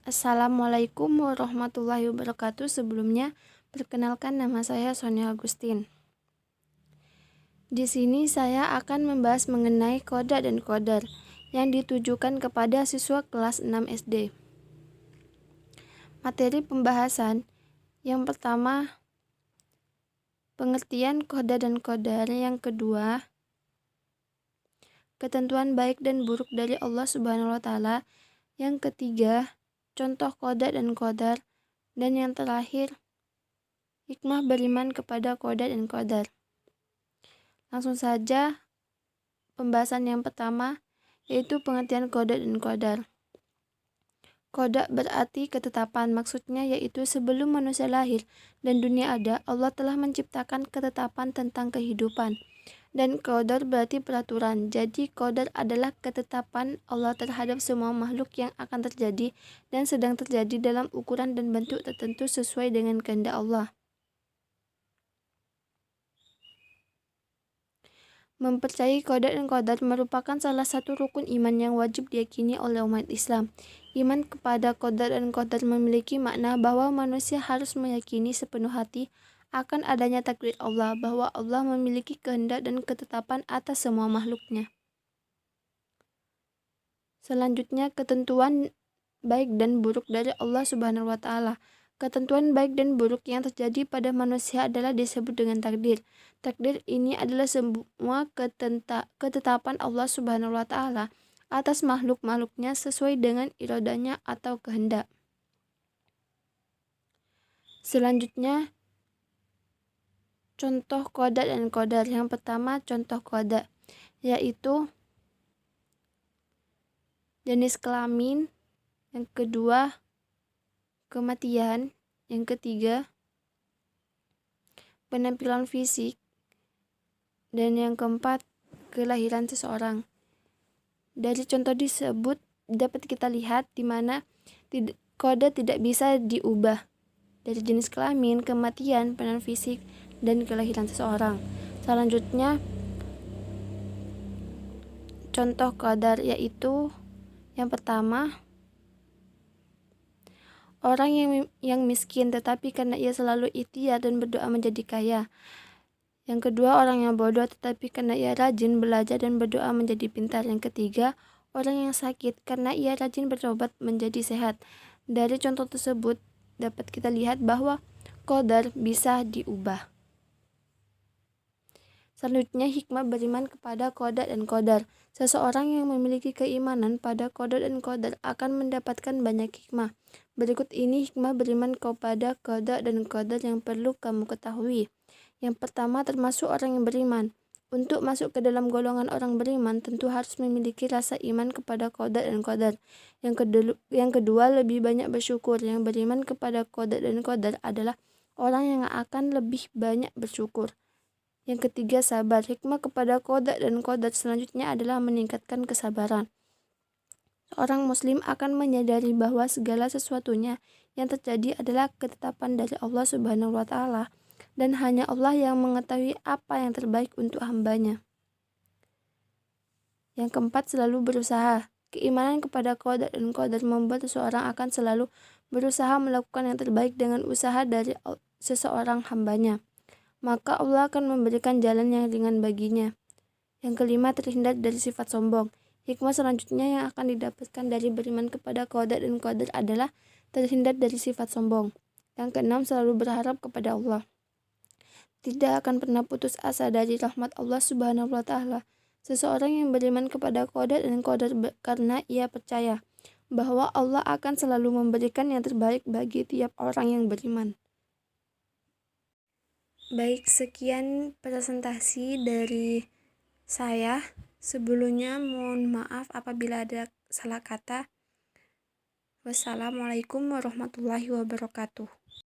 Assalamualaikum warahmatullahi wabarakatuh. Sebelumnya, perkenalkan nama saya Sonia Agustin. Di sini saya akan membahas mengenai koda dan kodar yang ditujukan kepada siswa kelas 6 SD. Materi pembahasan yang pertama, pengertian koda dan kodar. Yang kedua, ketentuan baik dan buruk dari Allah Subhanahu wa Ta'ala. Yang ketiga, contoh koda dan kodar. Dan yang terakhir, hikmah beriman kepada koda dan kodar. Langsung saja, pembahasan yang pertama yaitu pengertian koda dan kodar. Koda berarti ketetapan, maksudnya yaitu sebelum manusia lahir dan dunia ada, Allah telah menciptakan ketetapan tentang kehidupan. Dan kodar berarti peraturan, jadi kodar adalah ketetapan Allah terhadap semua makhluk yang akan terjadi dan sedang terjadi dalam ukuran dan bentuk tertentu sesuai dengan kehendak Allah. Mempercayai koda dan kodar merupakan salah satu rukun iman yang wajib diyakini oleh umat Islam. Iman kepada koda dan kodar memiliki makna bahwa manusia harus meyakini sepenuh hati akan adanya takdir Allah, bahwa Allah memiliki kehendak dan ketetapan atas semua makhluknya. Selanjutnya, ketentuan baik dan buruk dari Allah Subhanahu wa Ta'ala. Ketentuan baik dan buruk yang terjadi pada manusia adalah disebut dengan takdir. Takdir ini adalah semua ketetapan Allah Subhanahu wa Ta'ala atas makhluk-makhluknya sesuai dengan iradanya atau kehendak. Selanjutnya, contoh koda dan kodar. Yang pertama, contoh koda, yaitu jenis kelamin. Yang kedua, kematian. Yang ketiga, penampilan fisik. Dan yang keempat, kelahiran seseorang. Dari contoh disebut dapat kita lihat di mana koda tidak bisa diubah. Dari jenis kelamin, kematian, penampilan fisik, dan kelahiran seseorang. Selanjutnya, contoh kodar yaitu yang pertama, orang yang miskin tetapi karena ia selalu ikhtiar dan berdoa menjadi kaya. Yang kedua, orang yang bodoh tetapi karena ia rajin belajar dan berdoa menjadi pintar. Yang ketiga, orang yang sakit karena ia rajin berobat menjadi sehat. Dari contoh tersebut dapat kita lihat bahwa kodar bisa diubah. Selanjutnya, hikmah beriman kepada koda dan kodar. Seseorang yang memiliki keimanan pada koda dan kodar akan mendapatkan banyak hikmah. Berikut ini hikmah beriman kepada koda dan kodar yang perlu kamu ketahui. Yang pertama, termasuk orang yang beriman. Untuk masuk ke dalam golongan orang beriman, tentu harus memiliki rasa iman kepada koda dan kodar. Yang kedua, lebih banyak bersyukur. Yang beriman kepada koda dan kodar adalah orang yang akan lebih banyak bersyukur. Yang ketiga, sabar. Hikmah kepada koda dan kodar selanjutnya adalah meningkatkan kesabaran. Seorang muslim akan menyadari bahwa segala sesuatunya yang terjadi adalah ketetapan dari Allah Subhanahu wa Ta'ala, dan hanya Allah yang mengetahui apa yang terbaik untuk hambanya. Yang keempat, selalu berusaha. Keimanan kepada koda dan kodar membuat seseorang akan selalu berusaha melakukan yang terbaik dengan usaha dari seseorang hambanya. Maka Allah akan memberikan jalan yang ringan baginya. Yang kelima, terhindar dari sifat sombong. Hikmah selanjutnya yang akan didapatkan dari beriman kepada koda dan kodar adalah terhindar dari sifat sombong. Yang keenam, selalu berharap kepada Allah. Tidak akan pernah putus asa dari rahmat Allah Subhanahu wa Ta'ala. Seseorang yang beriman kepada koda dan kodar karena ia percaya bahwa Allah akan selalu memberikan yang terbaik bagi tiap orang yang beriman. Baik, sekian presentasi dari saya. Sebelumnya mohon maaf apabila ada salah kata. Wassalamualaikum warahmatullahi wabarakatuh.